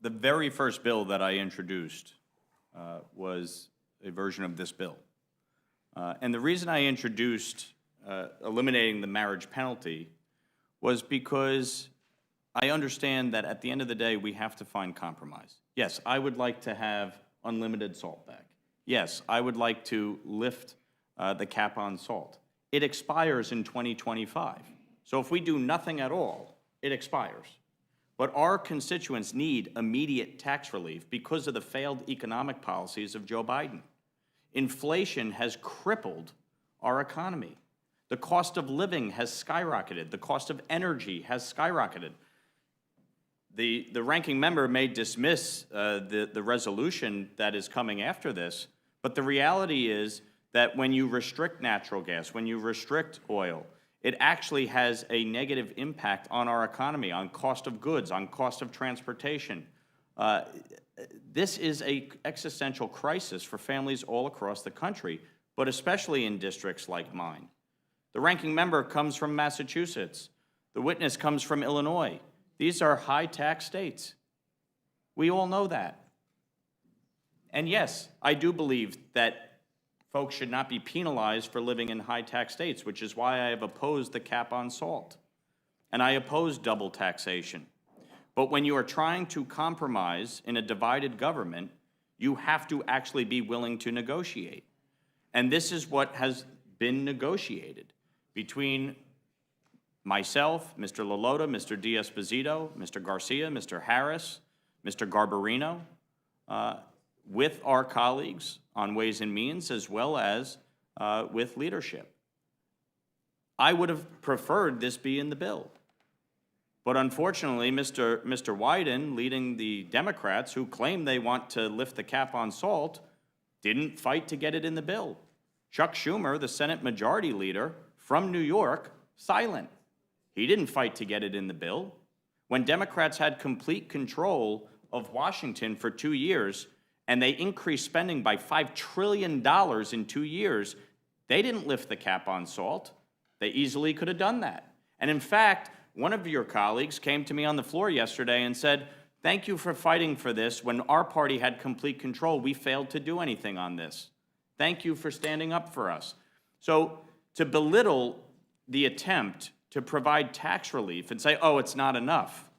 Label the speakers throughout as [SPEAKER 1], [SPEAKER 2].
[SPEAKER 1] the very first bill that I introduced was a version of this bill. And the reason I introduced eliminating the marriage penalty was because I understand that at the end of the day, we have to find compromise. Yes, I would like to have unlimited salt back. Yes, I would like to lift the cap on salt. It expires in 2025. So if we do nothing at all, it expires. But our constituents need immediate tax relief because of the failed economic policies of Joe Biden. Inflation has crippled our economy. The cost of living has skyrocketed. The cost of energy has skyrocketed. The ranking member may dismiss the resolution that is coming after this, but the reality is that when you restrict natural gas, when you restrict oil, it actually has a negative impact on our economy, on cost of goods, on cost of transportation. This is an existential crisis for families all across the country, but especially in districts like mine. The ranking member comes from Massachusetts. The witness comes from Illinois. These are high-tax states. We all know that. And yes, I do believe that folks should not be penalized for living in high-tax states, which is why I have opposed the cap on salt. And I oppose double taxation. But when you are trying to compromise in a divided government, you have to actually be willing to negotiate. And this is what has been negotiated between myself, Mr. LaLota, Mr. D'Esposito, Mr. Garcia, Mr. Harris, Mr. Garbarino, with our colleagues on Ways and Means, as well as with leadership. I would have preferred this be in the bill. But unfortunately, Mr. Wyden, leading the Democrats, who claim they want to lift the cap on salt, didn't fight to get it in the bill. Chuck Schumer, the Senate Majority Leader from New York, silent. He didn't fight to get it in the bill. When Democrats had complete control of Washington for 2 years, and they increased spending by $5 trillion in 2 years, they didn't lift the cap on salt. They easily could have done that. And in fact, one of your colleagues came to me on the floor yesterday and said, "Thank you for fighting for this. When our party had complete control, we failed to do anything on this. Thank you for standing up for us." So to belittle the attempt to provide tax relief and say, oh, it's not enough.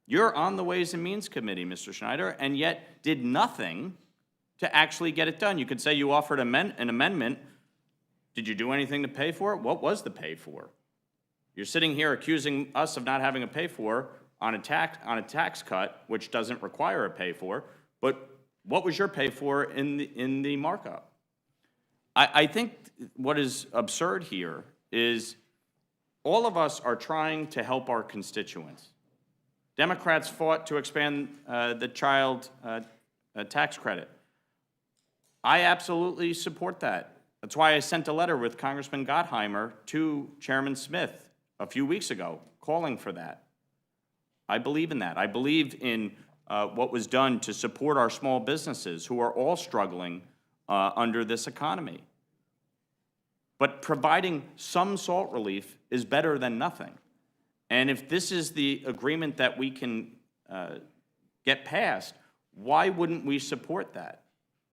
[SPEAKER 1] You're on the Ways and Means Committee, Mr. Schneider, and yet did nothing to actually get it done. You could say you offered an amendment. Did you do anything to pay for it? What was the pay for? You're sitting here accusing us of not having a pay for on a tax cut, which doesn't require a pay for, but what was your pay for in the markup? I think what is absurd here is all of us are trying to help our constituents. Democrats fought to expand the child tax credit. I absolutely support that. That's why I sent a letter with Congressman Gottheimer to Chairman Smith a few weeks ago, calling for that. I believe in that. I believe in what was done to support our small businesses who are all struggling under this economy. But providing some salt relief is better than nothing. And if this is the agreement that we can get passed, why wouldn't we support that?